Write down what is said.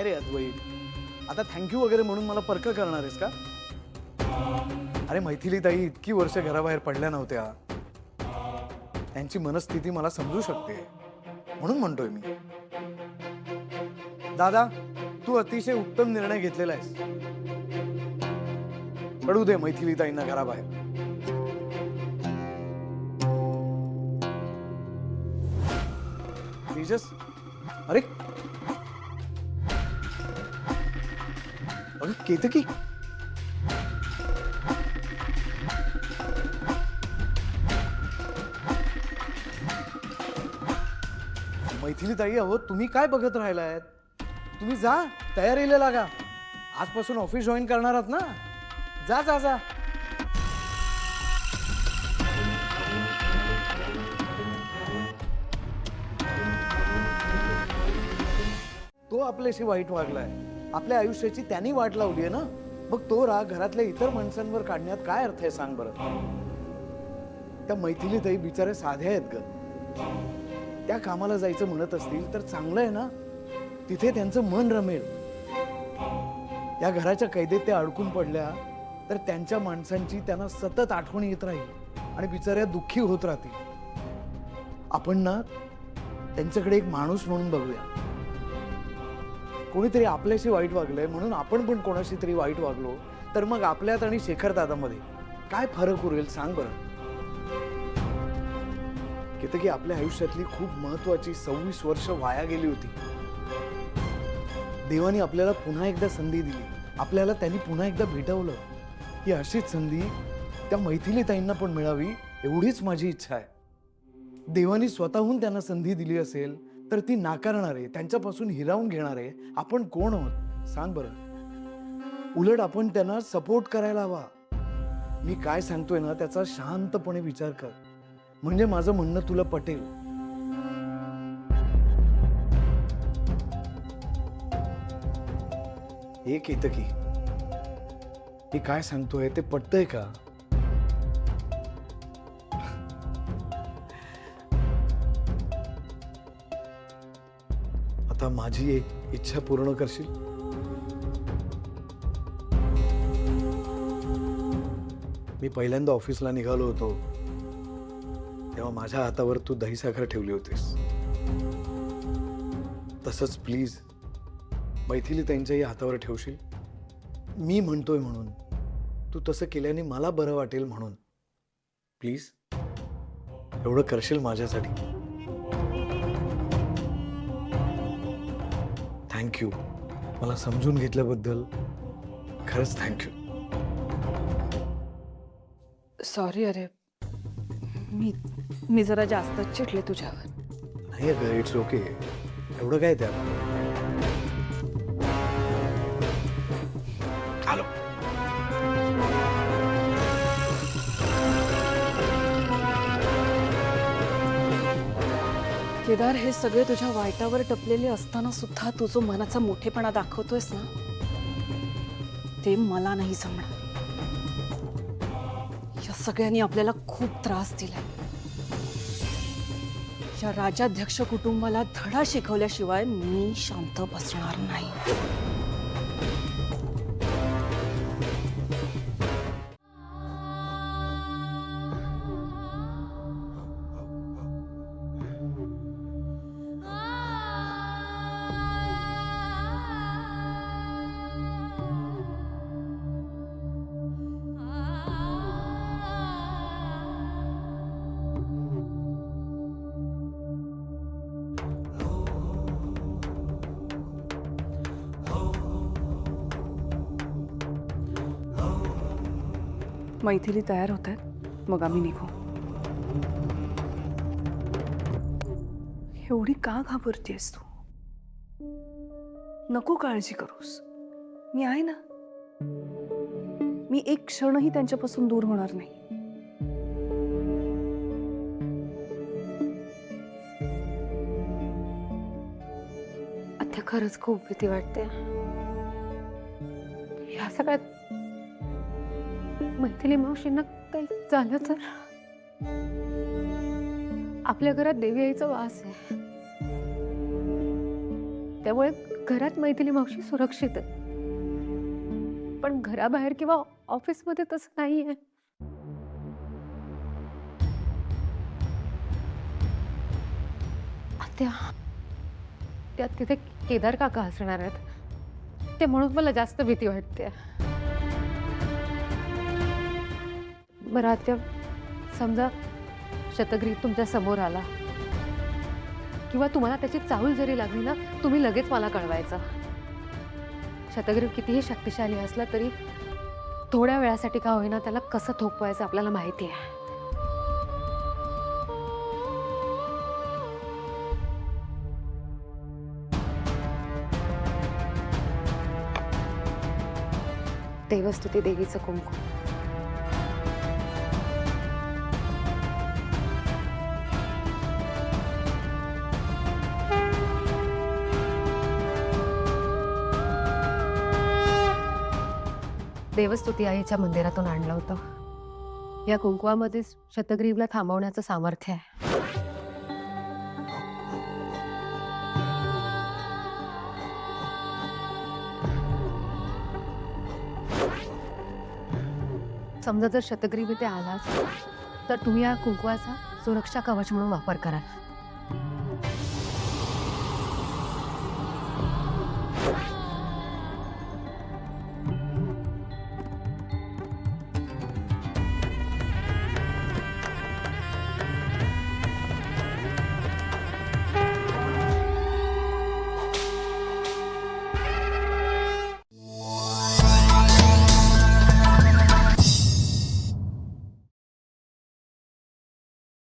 रे अद्वैत, आता थँक्यू वगैरे म्हणून मला परक करणार आहेस का? अरे मैथिली ताई इतकी वर्ष घराबाहेर पडल्या नव्हत्या, त्यांची मनस्थिती मला समजू शकते म्हणून म्हणतोय मी. दादा, तू अतिशय उत्तम निर्णय घेतलेला आहेस. पडू दे मैथिली ताईंना घराबाहेर. तेजस, अरे अगं केतकी, मैथिली ताई, अहो तुम्ही काय बघत राहिलायत? तुम्ही जा, तयारीला लागा. आजपासून ऑफिस जॉईन करणार आहात ना? जा जा जा. तो आपल्याशी वाईट वागलाय, आपल्या आयुष्याची त्यांनी वाट लावली आहे ना. मग तो राग घरातल्या इतर माणसांवर काढण्यात काय अर्थ आहे सांग बरं? त्या मैथिली ताई बिचारे साध्या आहेत ग. त्या कामाला जायचं म्हणत असतील तर चांगलं आहे ना, तिथे त्यांचं मन रमेल. या घराच्या कैदेत त्या अडकून पडल्या तर त्यांच्या माणसांची त्यांना सतत आठवण येत राहील आणि बिचाऱ्या दुःखी होत राहतील. आपण ना त्यांच्याकडे एक माणूस म्हणून बघूया. कोणीतरी आपल्याशी वाईट वागलंय म्हणून आपण पण कोणाशी तरी वाईट वागलो तर मग आपल्यात आणि शेखर दादामध्ये काय फरक उरेल सांग बरं? की आपल्या आयुष्यातली खूप महत्वाची 26 वर्ष वाया गेली होती. देवाने आपल्याला पुन्हा एकदा संधी दिली, आपल्याला त्यांनी पुन्हा एकदा भेटवलं. ही अशीच संधी त्या मैथिली ताईंना पण मिळावी एवढीच माझी इच्छा आहे. देवाने स्वतःहून त्यांना संधी दिली असेल तर ती नाकारणारे, त्यांच्यापासून हिरावून घेणारे आपण कोण आहोत सांग बरं? उलट आपण त्यांना सपोर्ट करायला हवा. मी काय सांगतोय ना त्याचा शांतपणे विचार कर, म्हणजे माझं म्हणणं तुला पटेल. एक येतं की मी काय सांगतोय ते पटतंय का? आता माझी एक इच्छा पूर्ण करशील? मी पहिल्यांदा ऑफिसला निघालो होतो तेव्हा माझ्या हातावर तू दही साखर ठेवली होतीस. तसंच प्लीज मैथिली त्यांच्याही हातावर ठेवशील. मी म्हणतोय म्हणून, तू तसं केल्याने मला बरं वाटेल म्हणून. प्लीज एवढं करशील माझ्यासाठी? थँक्यू. मला समजून घेतल्याबद्दल खरंच थँक्यू. सॉरी. अरे मी जरा जास्तच चिडले तुझ्यावर. नाही अगं, इट्स ओके. एवढं काय त्यात? आलो. केदार, हे सगळे तुझ्या वाईटावर टपलेले असताना सुद्धा तू जो मनाचा मोठेपणा दाखवतोयस ना, ते मला नाही जमणार. या सगळ्यांनी आपल्याला खूप त्रास दिलाय. या राजाध्यक्ष कुटुंबाला धडा शिकवल्याशिवाय मी शांत बसणार नाही. मैथिली तयार होत आहेत, मग आम्ही निघू. एवढी का घाबरतेस तू? नको काळजी करूस, मी आहे ना. मी एक क्षणही त्यांच्यापासून दूर होणार नाही. आता खरंच खूप भीती वाटते. या सगळ्यात मैथिली मावशींना काही झालं तर? आपल्या घरात देवी आईचा वास आहे. त्यामुळे घरात मैथिली मावशी सुरक्षित आहे. पण घराबाहेर किंवा ऑफिसमध्ये तसं नाहीये. आत्या, त्यात तिथे केदार काका असणार आहेत, ते म्हणून मला जास्त भीती वाटते. बरं आत्या, समजा शतग्रीव तुमच्या समोर आला किंवा तुम्हाला त्याची चाहूल जरी लागली ना, तुम्ही लगेच मला कळवायचं. शतग्रीव कितीही शक्तिशाली असला तरी थोड्या वेळासाठी का होईना त्याला कसं थोपवायचं आपल्याला माहिती आहे. देवस्तुती देवीचं कुंकू. देवस्तुती आईच्या मंदिरातून आणलं होतं. या कुंकवामध्येच शतग्रीवला थांबवण्याचं सामर्थ्य आहे. समजा जर शतग्रीव इथे आलाच तर तुम्ही या कुंकवाचा सुरक्षा कवच म्हणून वापर कराल.